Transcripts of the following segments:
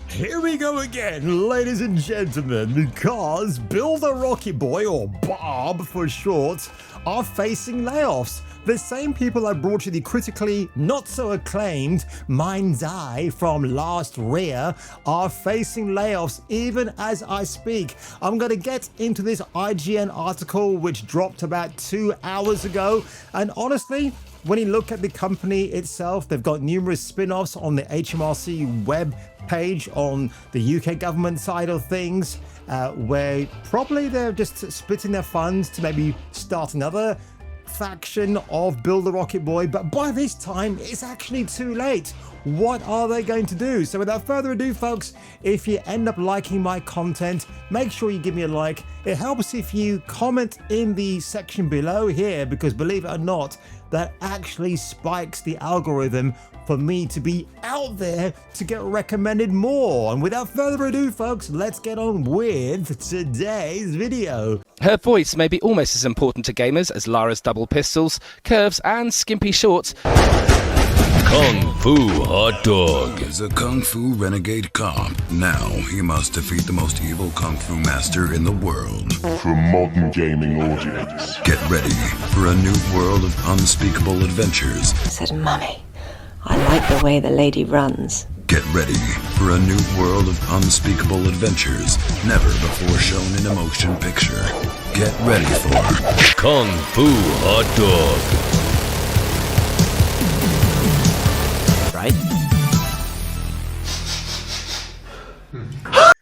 Here we go again, ladies and gentlemen, because Bill the Rocket Boy, or Bob for short, are facing layoffs. The same people that brought you the critically not so acclaimed MindsEye from last year are facing layoffs even as I speak. I'm going to get into this IGN article which dropped about 2 hours ago, and honestly, when you look at the company itself, they've got numerous spin-offs on the HMRC web page on the UK government side of things, where probably they're just splitting their funds to maybe start another faction of Bill the Rocket Boy, but by this time it's actually too late. What are they going to do? So without further ado, folks, if you end up liking my content, make sure you give me a like. It helps if you comment in the section below here, because believe it or not, that actually spikes the algorithm for me to be out there to get recommended more. And without further ado, folks, let's get on with today's video. Her voice may be almost as important to gamers as Lara's double pistols, curves and skimpy shorts. Kung Fu Hot Dog is a Kung Fu renegade cop. Now he must defeat the most evil Kung Fu master in the world. For a modern gaming audience. Get ready for a new world of unspeakable adventures. I said, Mummy, I like the way the lady runs. Get ready for a new world of unspeakable adventures never before shown in a motion picture. Get ready for Kung Fu Hot Dog. Right?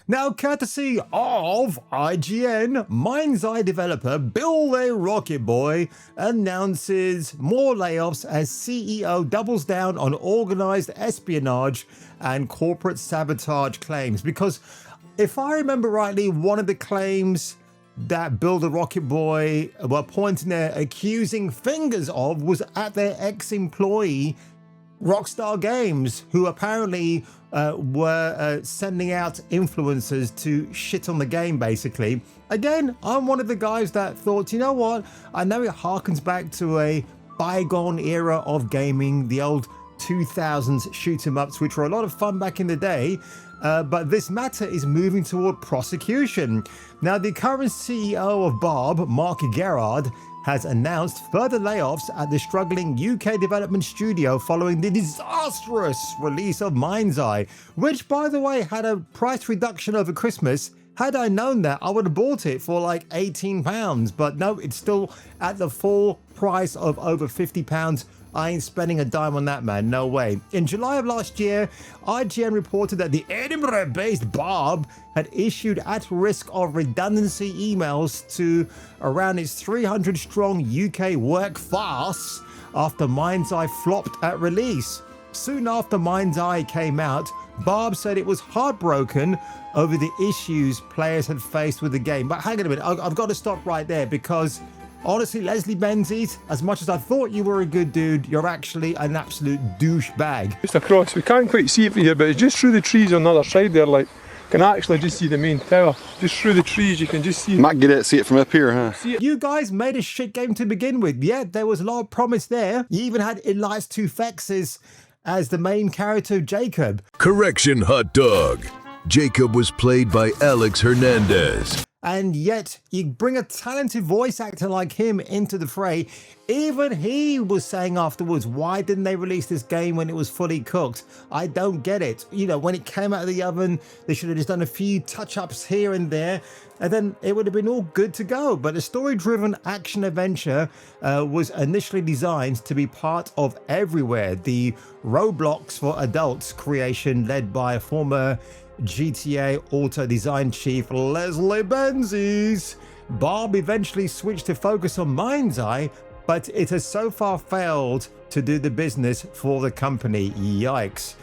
Now, courtesy of IGN, MindsEye developer Bill the Rocket Boy announces more layoffs as CEO doubles down on organized espionage and corporate sabotage claims. Because if I remember rightly, one of the claims that Bill the Rocket Boy were pointing their accusing fingers of was at their ex-employee Rockstar Games, who apparently were sending out influencers to shit on the game, basically. Again, I'm one of the guys that thought, you know what, I know it harkens back to a bygone era of gaming, the old 2000s shoot 'em ups, which were a lot of fun back in the day, but this matter is moving toward prosecution. Now, the current CEO of Bob, Mark Gerard, has announced further layoffs at the struggling UK development studio following the disastrous release of MindsEye, which, by the way, had a price reduction over Christmas. Had I known that, I would have bought it for like £18, but no, it's still at the full price of over £50. I ain't spending a dime on that, man. No way. In July of last year, IGN reported that the Edinburgh-based Bob had issued at-risk of redundancy emails to around its 300-strong UK workforce after MindsEye flopped at release. Soon after MindsEye came out, Bob said it was heartbroken over the issues players had faced with the game. But hang on a minute, I've got to stop right there, because honestly, Leslie Benzies, as much as I thought you were a good dude, you're actually an absolute douchebag. Just across, we can't quite see it from here, but it's just through the trees on the other side there, like, you can actually just see the main tower. Just through the trees, you can just see. Might get it, see it from up here, huh? You guys made a shit game to begin with. Yeah, there was a lot of promise there. You even had Elias Tufexis as the main character, Jacob. Correction, Hot Dog. Jacob was played by Alex Hernandez. And yet, you bring a talented voice actor like him into the fray. Even he was saying afterwards, why didn't they release this game when it was fully cooked? I don't get it. You know, when it came out of the oven, they should have just done a few touch-ups here and there, and then it would have been all good to go. But a story-driven action-adventure was initially designed to be part of Everywhere, the Roblox for adults creation led by a former GTA Auto Design Chief Leslie Benzies. Bob eventually switched to focus on MindsEye, but it has so far failed to do the business for the company. Yikes.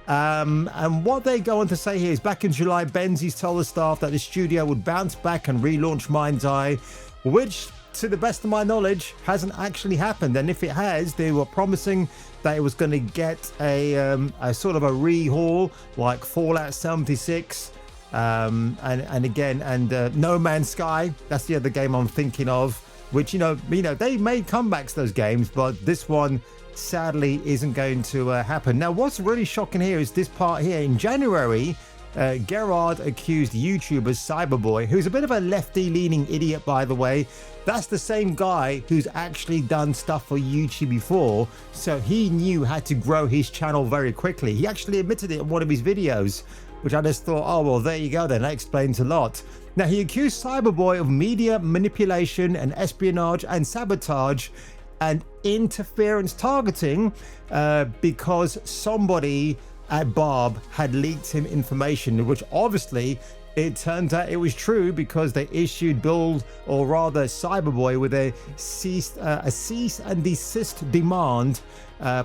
And what they go on to say here is, back in July, Benzies told the staff that the studio would bounce back and relaunch MindsEye, which, to the best of my knowledge, hasn't actually happened. And if it has, they were promising that it was going to get a sort of a rehaul like Fallout 76 and No Man's Sky. That's the other game I'm thinking of, which you know they made comebacks, those games, but this one sadly isn't going to happen. Now, what's really shocking here is this part here. In January, Gerard accused YouTuber Cyberboy, who's a bit of a lefty-leaning idiot, by the way. That's the same guy who's actually done stuff for YouTube before, so he knew how to grow his channel very quickly. He actually admitted it in one of his videos, which I just thought, oh, well, there you go then. That explains a lot. Now, he accused Cyberboy of media manipulation and espionage and sabotage and interference targeting because somebody at Bob had leaked him information, which obviously it turns out it was true because they issued Build, or rather Cyberboy, with a cease and desist demand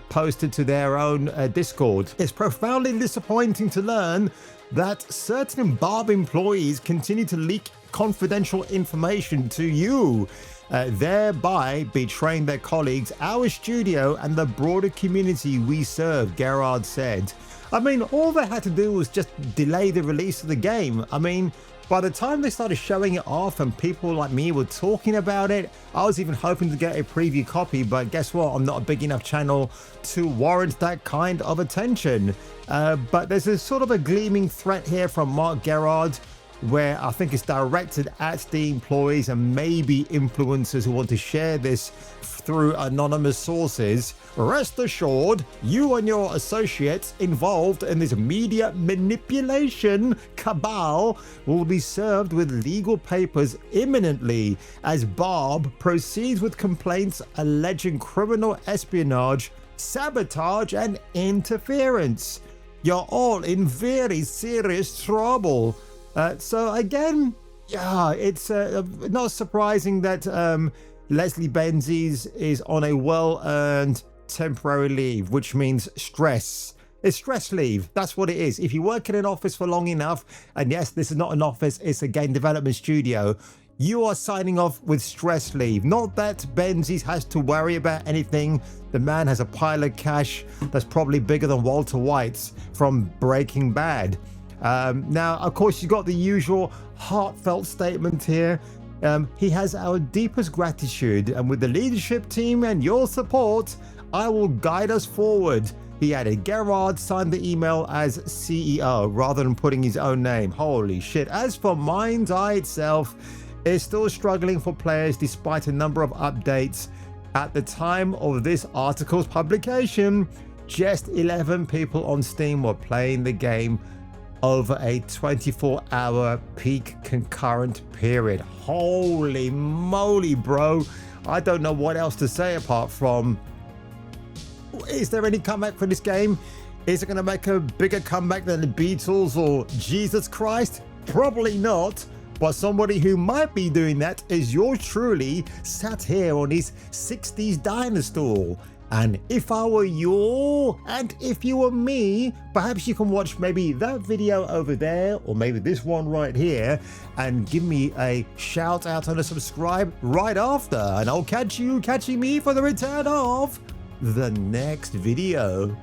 posted to their own Discord. It's profoundly disappointing to learn that certain Bob employees continue to leak confidential information to you, thereby betraying their colleagues, our studio, and the broader community we serve, Gerard said. I mean, all they had to do was just delay the release of the game. I mean, by the time they started showing it off and people like me were talking about it, I was even hoping to get a preview copy, but guess what? I'm not a big enough channel to warrant that kind of attention. But there's a sort of a gleaming threat here from Mark Gerard, where I think it's directed at the employees and maybe influencers who want to share this through anonymous sources. Rest assured, you and your associates involved in this media manipulation cabal will be served with legal papers imminently as Bob proceeds with complaints alleging criminal espionage, sabotage, and interference. You're all in very serious trouble. So again, yeah, it's not surprising that Leslie Benzies is on a well-earned temporary leave, which means stress. It's stress leave. That's what it is. If you work in an office for long enough, and yes, this is not an office, it's a game development studio, you are signing off with stress leave. Not that Benzies has to worry about anything. The man has a pile of cash that's probably bigger than Walter White's from Breaking Bad. Now, of course, you got the usual heartfelt statement here. He has our deepest gratitude, and with the leadership team and your support, I will guide us forward. He added. Gerard signed the email as CEO rather than putting his own name. Holy shit. As for MindsEye itself, it's still struggling for players despite a number of updates. At the time of this article's publication, just 11 people on Steam were playing the game over a 24-hour peak concurrent period. Holy moly, bro. I don't know what else to say apart from, is there any comeback for this game? Is it going to make a bigger comeback than the Beatles or Jesus Christ? Probably not. But somebody who might be doing that is yours truly, sat here on his 60s dinosaur. And if I were you, and if you were me, perhaps you can watch maybe that video over there, or maybe this one right here, and give me a shout out and a subscribe right after. And I'll catch you catching me for the return of the next video.